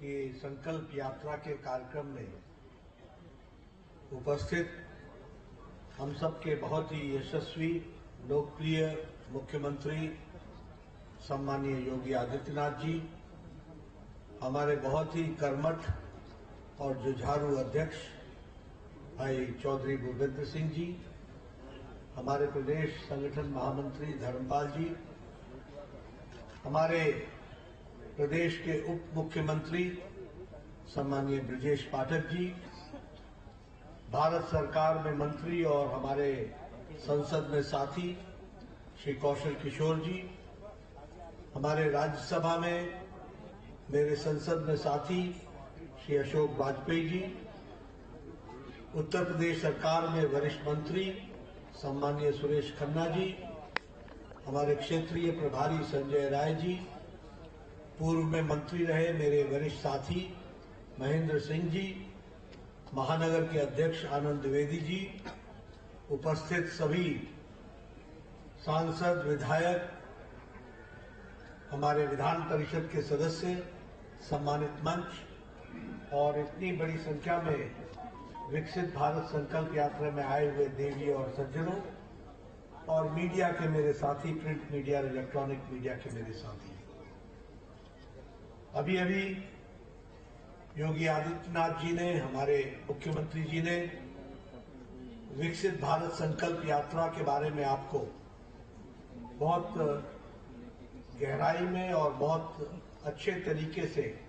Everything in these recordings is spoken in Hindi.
कि संकल्प यात्रा के कार्यक्रम में उपस्थित हम सबके बहुत ही यशस्वी लोकप्रिय मुख्यमंत्री सम्माननीय योगी आदित्यनाथ जी, हमारे बहुत ही कर्मठ और जुझारू अध्यक्ष भाई चौधरी भूपेंद्र सिंह जी, हमारे प्रदेश संगठन महामंत्री धर्मपाल जी, हमारे प्रदेश के उप मुख्यमंत्री सम्माननीय ब्रजेश पाठक जी, भारत सरकार में मंत्री और हमारे संसद में साथी श्री कौशल किशोर जी, हमारे राज्यसभा में मेरे संसद में साथी श्री अशोक वाजपेयी जी, उत्तर प्रदेश सरकार में वरिष्ठ मंत्री सम्माननीय सुरेश खन्ना जी, हमारे क्षेत्रीय प्रभारी संजय राय जी, पूर्व में मंत्री रहे मेरे वरिष्ठ साथी महेंद्र सिंह जी, महानगर के अध्यक्ष आनंद द्विवेदी जी, उपस्थित सभी सांसद, विधायक, हमारे विधान परिषद के सदस्य, सम्मानित मंच और इतनी बड़ी संख्या में विकसित भारत संकल्प यात्रा में आए हुए देवी और सज्जनों और मीडिया के मेरे साथी, प्रिंट मीडिया और इलेक्ट्रॉनिक मीडिया के मेरे साथी। अभी अभी योगी आदित्यनाथ जी ने, हमारे मुख्यमंत्री जी ने विकसित भारत संकल्प यात्रा के बारे में आपको बहुत गहराई में और बहुत अच्छे तरीके से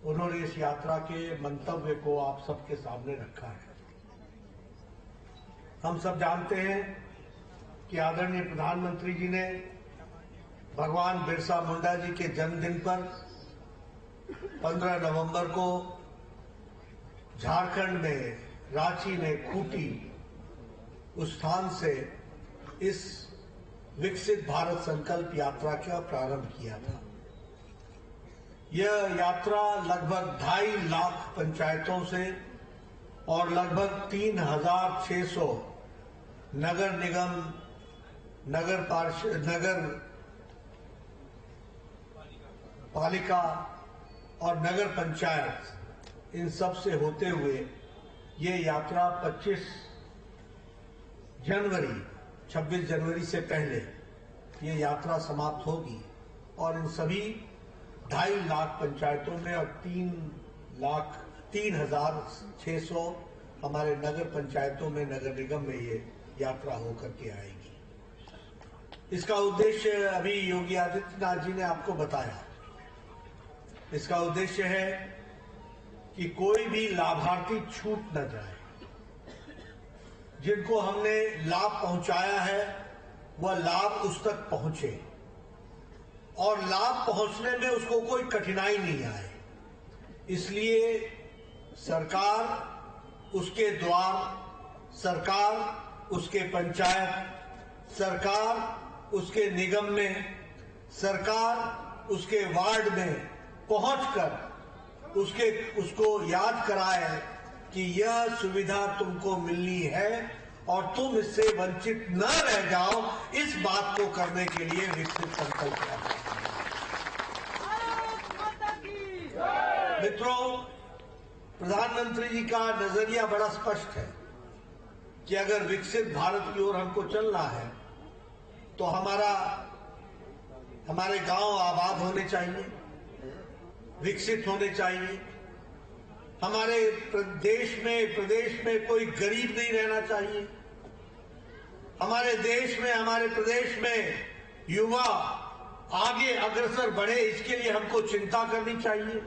उन्होंने इस यात्रा के मंतव्य को आप सबके सामने रखा है। हम सब जानते हैं कि आदरणीय प्रधानमंत्री जी ने भगवान बिरसा मुंडा जी के जन्मदिन पर 15 नवंबर को झारखंड में रांची में खूंटी उस स्थान से इस विकसित भारत संकल्प यात्रा का प्रारंभ किया था। यह यात्रा लगभग 2.5 लाख पंचायतों से और लगभग 3,600 नगर निगम, नगर पालिका और नगर पंचायत, इन सब से होते हुए ये यात्रा 26 जनवरी से पहले ये यात्रा समाप्त होगी और इन सभी 2.5 लाख पंचायतों में और 3,600 हमारे नगर पंचायतों में, नगर निगम में ये यात्रा होकर के आएगी। इसका उद्देश्य अभी योगी आदित्यनाथ जी ने आपको बताया। इसका उद्देश्य है कि कोई भी लाभार्थी छूट न जाए। जिनको हमने लाभ पहुंचाया है वह लाभ उस तक पहुंचे और लाभ पहुंचने में उसको कोई कठिनाई नहीं आए। इसलिए सरकार उसके द्वार, सरकार उसके पंचायत, सरकार उसके निगम में, सरकार उसके वार्ड में पहुंचकर उसको याद कराए कि यह सुविधा तुमको मिलनी है और तुम इससे वंचित न रह जाओ। इस बात को करने के लिए विकसित संकल्प यात्रा। मित्रों, प्रधानमंत्री जी का नजरिया बड़ा स्पष्ट है कि अगर विकसित भारत की ओर हमको चलना है तो हमारे गांव आबाद होने चाहिए, विकसित होने चाहिए। हमारे प्रदेश में कोई गरीब नहीं रहना चाहिए। हमारे प्रदेश में युवा आगे अग्रसर बढ़े, इसके लिए हमको चिंता करनी चाहिए।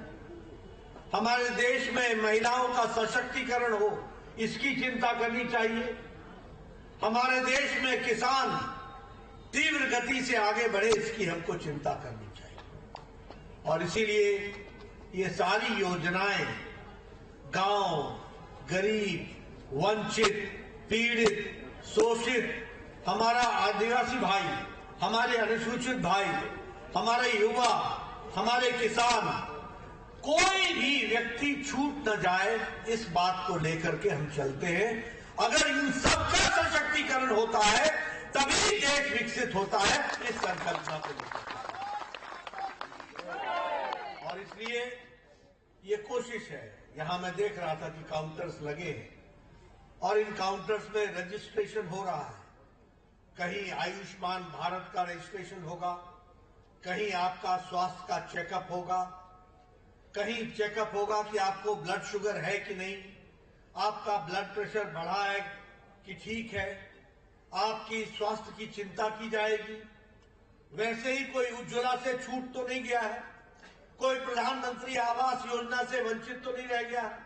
हमारे देश में महिलाओं का सशक्तिकरण हो, इसकी चिंता करनी चाहिए। हमारे देश में किसान तीव्र गति से आगे बढ़े, इसकी हमको चिंता करनी चाहिए। और इसीलिए ये सारी योजनाएं गांव, गरीब, वंचित, पीड़ित, शोषित, हमारा आदिवासी भाई, हमारे अनुसूचित भाई, हमारे युवा, हमारे किसान, कोई भी व्यक्ति छूट न जाए, इस बात को लेकर के हम चलते हैं। अगर इन सबका सशक्तिकरण होता है तभी देश विकसित होता है, इस संकल्पना को लेकर। और इसलिए ये कोशिश है। यहां मैं देख रहा था कि काउंटर्स लगे हैं और इन काउंटर्स में रजिस्ट्रेशन हो रहा है। कहीं आयुष्मान भारत का रजिस्ट्रेशन होगा, कहीं आपका स्वास्थ्य का चेकअप होगा, कहीं चेकअप होगा कि आपको ब्लड शुगर है कि नहीं, आपका ब्लड प्रेशर बढ़ा है कि ठीक है, आपकी स्वास्थ्य की चिंता की जाएगी। वैसे ही कोई उज्ज्वला से छूट तो नहीं गया है, कोई प्रधानमंत्री आवास योजना से वंचित तो नहीं रह गया है,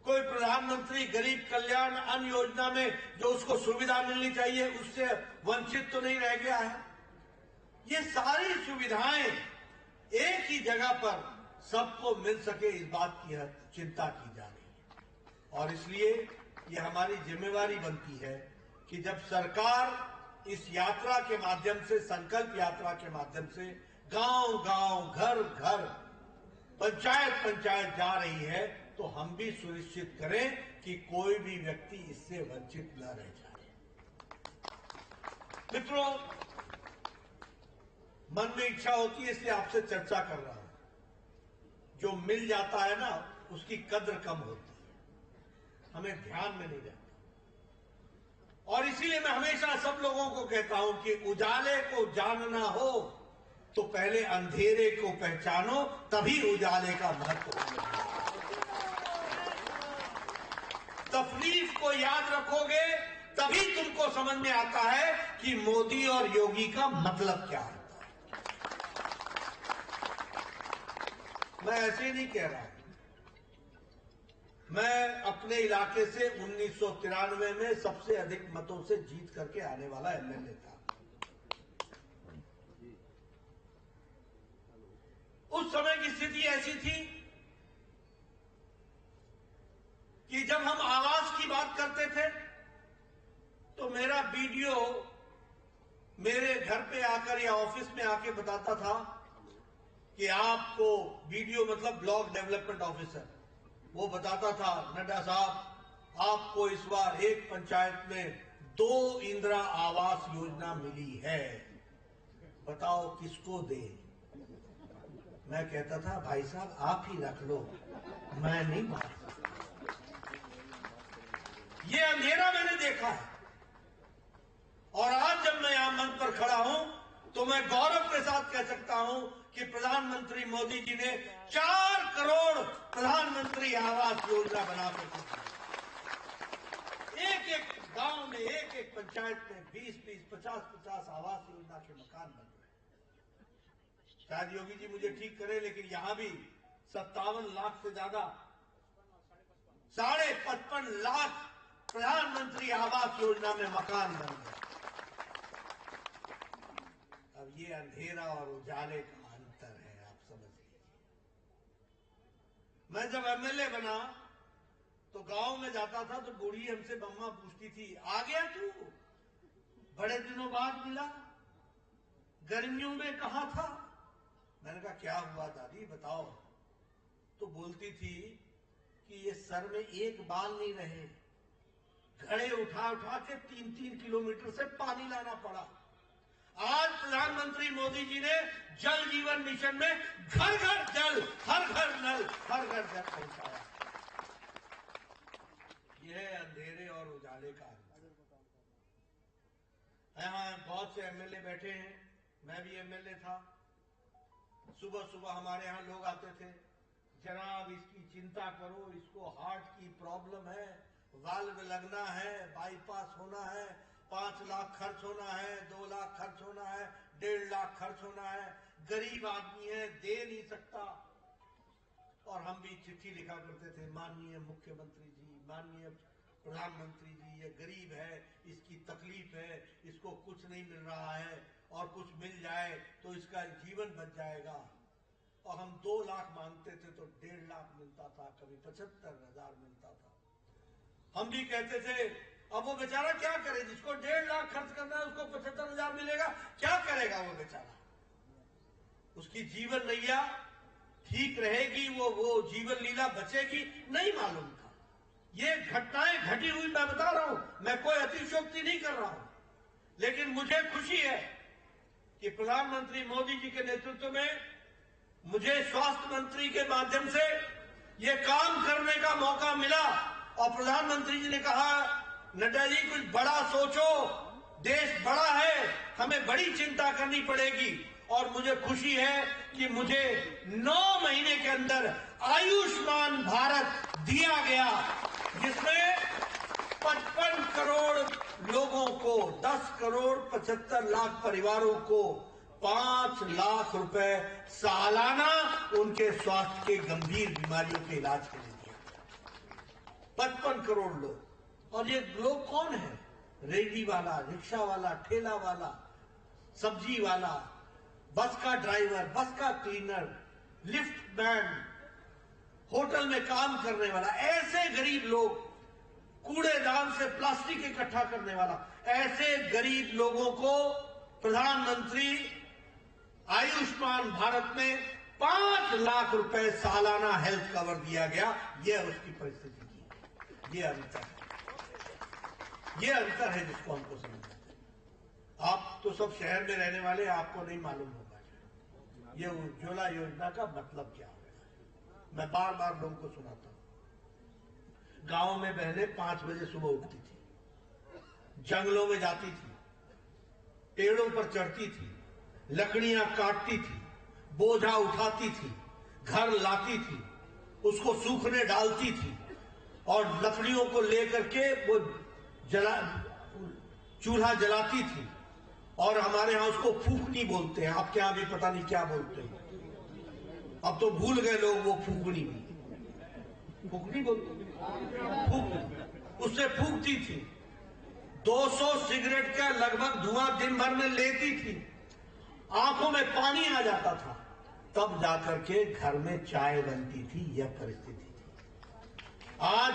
कोई प्रधानमंत्री गरीब कल्याण अन्न योजना में जो उसको सुविधा मिलनी चाहिए उससे वंचित तो नहीं रह गया है। ये सारी सुविधाएं एक ही जगह पर सबको मिल सके, इस बात की चिंता की जा रही है। और इसलिए ये हमारी जिम्मेवारी बनती है कि जब सरकार इस यात्रा के माध्यम से, संकल्प यात्रा के माध्यम से गांव गांव, घर घर, पंचायत पंचायत जा रही है, तो हम भी सुनिश्चित करें कि कोई भी व्यक्ति इससे वंचित न रह जाए। मित्रों, मन में इच्छा होती है इसलिए आपसे चर्चा कर रहा हूं। जो मिल जाता है ना, उसकी कद्र कम होती है, हमें ध्यान में नहीं रहता। और इसीलिए मैं हमेशा सब लोगों को कहता हूं कि उजाले को जानना हो तो पहले अंधेरे को पहचानो, तभी उजाले का महत्व समझोगे। तफरीक को याद रखोगे तभी तुमको समझ में आता है कि मोदी और योगी का मतलब क्या होता है। मैं ऐसे ही नहीं कह रहा हूं। मैं अपने इलाके से 1993 में सबसे अधिक मतों से जीत करके आने वाला एमएलए था। उस समय की स्थिति ऐसी थी कि जब हम आवास की बात करते थे तो मेरा बीडीओ मेरे घर पे आकर या ऑफिस में आके बताता था कि आपको, बीडीओ मतलब ब्लॉक डेवलपमेंट ऑफिसर, वो बताता था, नड्डा साहब आपको इस बार एक पंचायत में 2 इंदिरा आवास योजना मिली है, बताओ किसको दे। मैं कहता था भाई साहब आप ही रख लो, मैं नहीं मान सकता। ये अंधेरा मैंने देखा है। और आज जब मैं यहां मंच पर खड़ा हूं तो मैं गौरव के साथ कह सकता हूं कि प्रधानमंत्री मोदी जी ने 4 करोड़ प्रधानमंत्री आवास योजना बनाकर एक एक गांव में, एक एक पंचायत में 20-20, 50-50 आवास योजना के मकान बन रहे। शायद योगी जी मुझे ठीक करे, लेकिन यहां भी 57 लाख से ज्यादा, 55.5 लाख प्रधानमंत्री आवास योजना में मकान बन गए। अब ये अंधेरा और उजाले का अंतर है, आप समझ लीजिए। मैं जब एमएलए बना तो गांव में जाता था तो बूढ़ी हमसे बम्मा पूछती थी, आ गया तू, बड़े दिनों बाद मिला, गर्मियों में कहां था। मैंने कहा क्या हुआ दादी बताओ। तो बोलती थी कि ये सर में एक बाल नहीं रहे, घड़े उठा उठा के 3-3 किलोमीटर से पानी लाना पड़ा। आज प्रधानमंत्री मोदी जी ने जल जीवन मिशन में घर घर जल, हर घर नल, हर घर जल पहुंचाया। यह है अंधेरे और उजाले का अंतर। यहां बहुत से एमएलए बैठे हैं, मैं भी एमएलए था। सुबह सुबह हमारे यहां लोग आते थे, जनाब इसकी चिंता करो, इसको हार्ट की प्रॉब्लम है, वाल्व लगना है, बाईपास होना है, 5 लाख खर्च होना है, 2 लाख खर्च होना है, 1.5 लाख खर्च होना है, गरीब आदमी है, दे नहीं सकता। और हम भी चिट्ठी लिखा करते थे, माननीय मुख्यमंत्री जी, माननीय प्रधानमंत्री जी, ये गरीब है, इसकी तकलीफ है, इसको कुछ नहीं मिल रहा है, और कुछ मिल जाए तो इसका जीवन बच जाएगा। और हम 2 लाख मांगते थे तो 1.5 लाख मिलता था, कभी 75,000 मिलता था। हम भी कहते थे अब वो बेचारा क्या करे, जिसको 1.5 लाख खर्च करना है उसको 75,000 मिलेगा, क्या करेगा वो बेचारा। उसकी जीवन नैया ठीक रहेगी, वो जीवन लीला बचेगी, नहीं मालूम था। ये घटनाएं घटी हुई मैं बता रहा हूं, मैं कोई अतिशयोक्ति नहीं कर रहा हूं। लेकिन मुझे खुशी है कि प्रधानमंत्री मोदी जी के नेतृत्व में मुझे स्वास्थ्य मंत्री के माध्यम से ये काम करने का मौका मिला और प्रधानमंत्री जी ने कहा, नड्डा जी कुछ बड़ा सोचो, देश बड़ा है, हमें बड़ी चिंता करनी पड़ेगी। और मुझे खुशी है कि मुझे 9 महीने के अंदर आयुष्मान भारत दिया गया, जिसमें 55 करोड़ लोगों को, 10 करोड़ 75 लाख परिवारों को 5 लाख रुपए सालाना उनके स्वास्थ्य के गंभीर बीमारियों के इलाज के लिए दिया। 55 करोड़ लोग। और ये लोग कौन है? रेहड़ी वाला, रिक्शा वाला, ठेला वाला, सब्जी वाला, बस का ड्राइवर, बस का क्लीनर, लिफ्ट मैन, होटल में काम करने वाला, ऐसे गरीब लोग, कूड़ेदान से प्लास्टिक इकट्ठा करने वाला, ऐसे गरीब लोगों को प्रधानमंत्री आयुष्मान भारत में 5 लाख रुपए सालाना हेल्थ कवर दिया गया। यह उसकी परिस्थिति की, ये अंतर है जिसको हमको समझना है। आप तो सब शहर में रहने वाले, आपको नहीं मालूम होगा ये उज्ज्वला योजना का मतलब क्या है। मैं बार बार लोगों को सुनाता हूं। गांव में बहनें 5 बजे सुबह उठती थी, जंगलों में जाती थी, पेड़ों पर चढ़ती थी, लकड़ियां काटती थी, बोझा उठाती थी, घर लाती थी, उसको सूखने डालती थी और लकड़ियों को लेकर के वो चूल्हा जलाती थी। और हमारे यहां उसको फूकनी बोलते हैं, आपके यहां भी पता नहीं क्या बोलते हैं, अब तो भूल गए लोग वो फूकनी बोलते, फूकनी, उससे फूकती थी। 200 सिगरेट का लगभग धुआं दिन भर में लेती थी, आंखों में पानी आ जाता था, तब जाकर के घर में चाय बनती थी। यह परिस्थिति थी। आज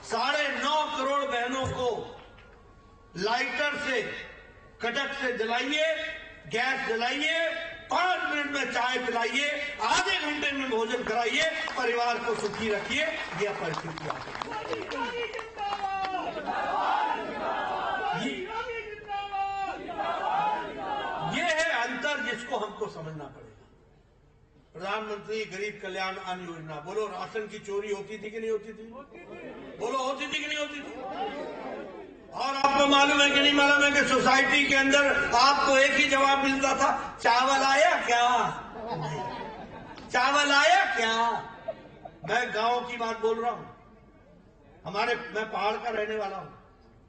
9.5 करोड़ बहनों को लाइटर से, कटक से जलाइए, गैस जलाइए, 5 मिनट में चाय पिलाइए, आधे घंटे में भोजन कराइए, परिवार को सुखी रखिए। यह परिस्थिति आ गई। ये है अंतर जिसको हमको समझना पड़ेगा। प्रधानमंत्री गरीब कल्याण अन्न योजना, बोलो राशन की चोरी होती थी कि नहीं होती थी? बोलो होती थी कि नहीं होती थी? और आपको मालूम है कि नहीं मालूम है कि सोसाइटी के अंदर आपको एक ही जवाब मिलता था, चावल आया क्या? चावल आया क्या? मैं गांव की बात बोल रहा हूं। मैं पहाड़ का रहने वाला हूं,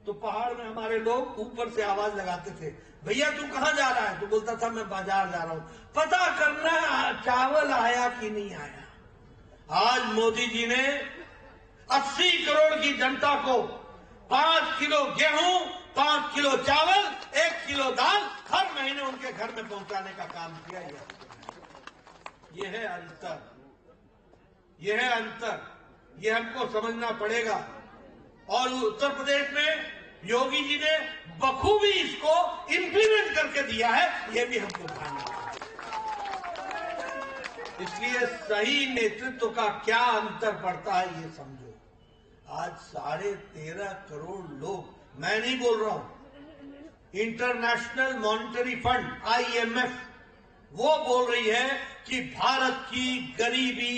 तो पहाड़ में हमारे लोग ऊपर से आवाज लगाते थे, भैया तू कहां जा रहा है? तो बोलता था मैं बाजार जा रहा हूं, पता करना चावल आया कि नहीं आया। आज मोदी जी ने 80 करोड़ की जनता को 5 किलो गेहूं, 5 किलो चावल, 1 किलो दाल हर महीने उनके घर में पहुंचाने का काम किया। यह है अंतर, यह है अंतर, यह हमको समझना पड़ेगा। और उत्तर प्रदेश में योगी जी ने बखूबी इसको इंप्लीमेंट करके दिया है, यह भी हमको ध्यान रखना है। इसलिए सही नेतृत्व का क्या अंतर पड़ता है ये समझो। आज 13.5 करोड़ लोग, मैं नहीं बोल रहा हूं, इंटरनेशनल मॉनिटरी फंड IMF वो बोल रही है कि भारत की गरीबी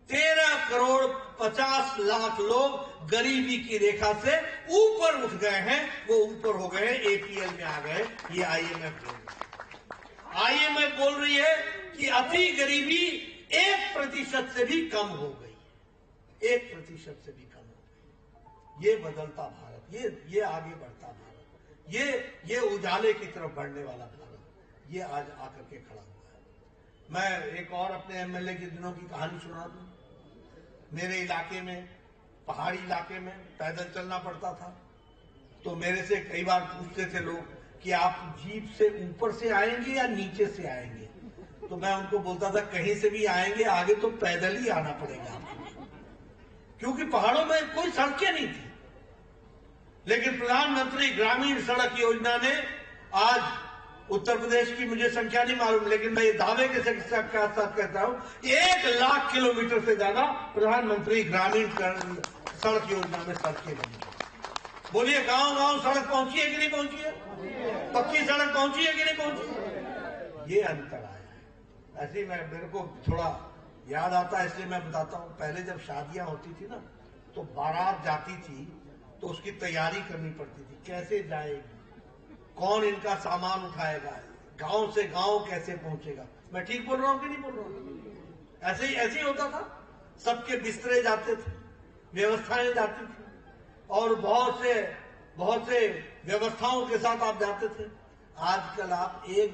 13 करोड़ 50 लाख लोग गरीबी की रेखा से ऊपर उठ गए हैं, वो ऊपर हो गए, APL में आ गए। ये IMF बोल रही है कि अति गरीबी 1% से भी कम हो गई, 1% से भी कम हो गई। ये बदलता भारत, ये आगे बढ़ता भारत, ये उजाले की तरफ बढ़ने वाला भारत, ये आज आकर के खड़ा हुआ है। मैं एक और अपने MLA के दिनों की कहानी सुना दूं। मेरे इलाके में, पहाड़ी इलाके में पैदल चलना पड़ता था, तो मेरे से कई बार पूछते थे लोग कि आप जीप से ऊपर से आएंगे या नीचे से आएंगे? तो मैं उनको बोलता था कहीं से भी आएंगे, आगे तो पैदल ही आना पड़ेगा आपको, क्योंकि पहाड़ों में कोई सड़कें नहीं थी। लेकिन प्रधानमंत्री ग्रामीण सड़क योजना ने आज उत्तर प्रदेश की मुझे संख्या नहीं मालूम, लेकिन मैं ये दावे के साथ कहता हूं 1 लाख किलोमीटर से ज्यादा प्रधानमंत्री ग्रामीण सड़क योजना में सड़कें बनी। बोलिए गांव-गांव सड़क पहुंची है कि नहीं पहुंची है? पक्की सड़क पहुंची है कि नहीं पहुंची? ये अंतर आया है। ऐसे ही मेरे को थोड़ा याद आता है इसलिए मैं बताता हूं। पहले जब शादियां होती थी ना, तो बारात जाती थी तो उसकी तैयारी करनी पड़ती थी, कैसे जाएगी, कौन इनका सामान उठाएगा, गांव से गांव कैसे पहुंचेगा। मैं ठीक बोल रहा हूं कि नहीं बोल रहा हूं? ऐसे ही होता था। सबके बिस्तरे जाते थे, व्यवस्थाएं जाती थी, और बहुत से व्यवस्थाओं के साथ आप जाते थे। आजकल आप एक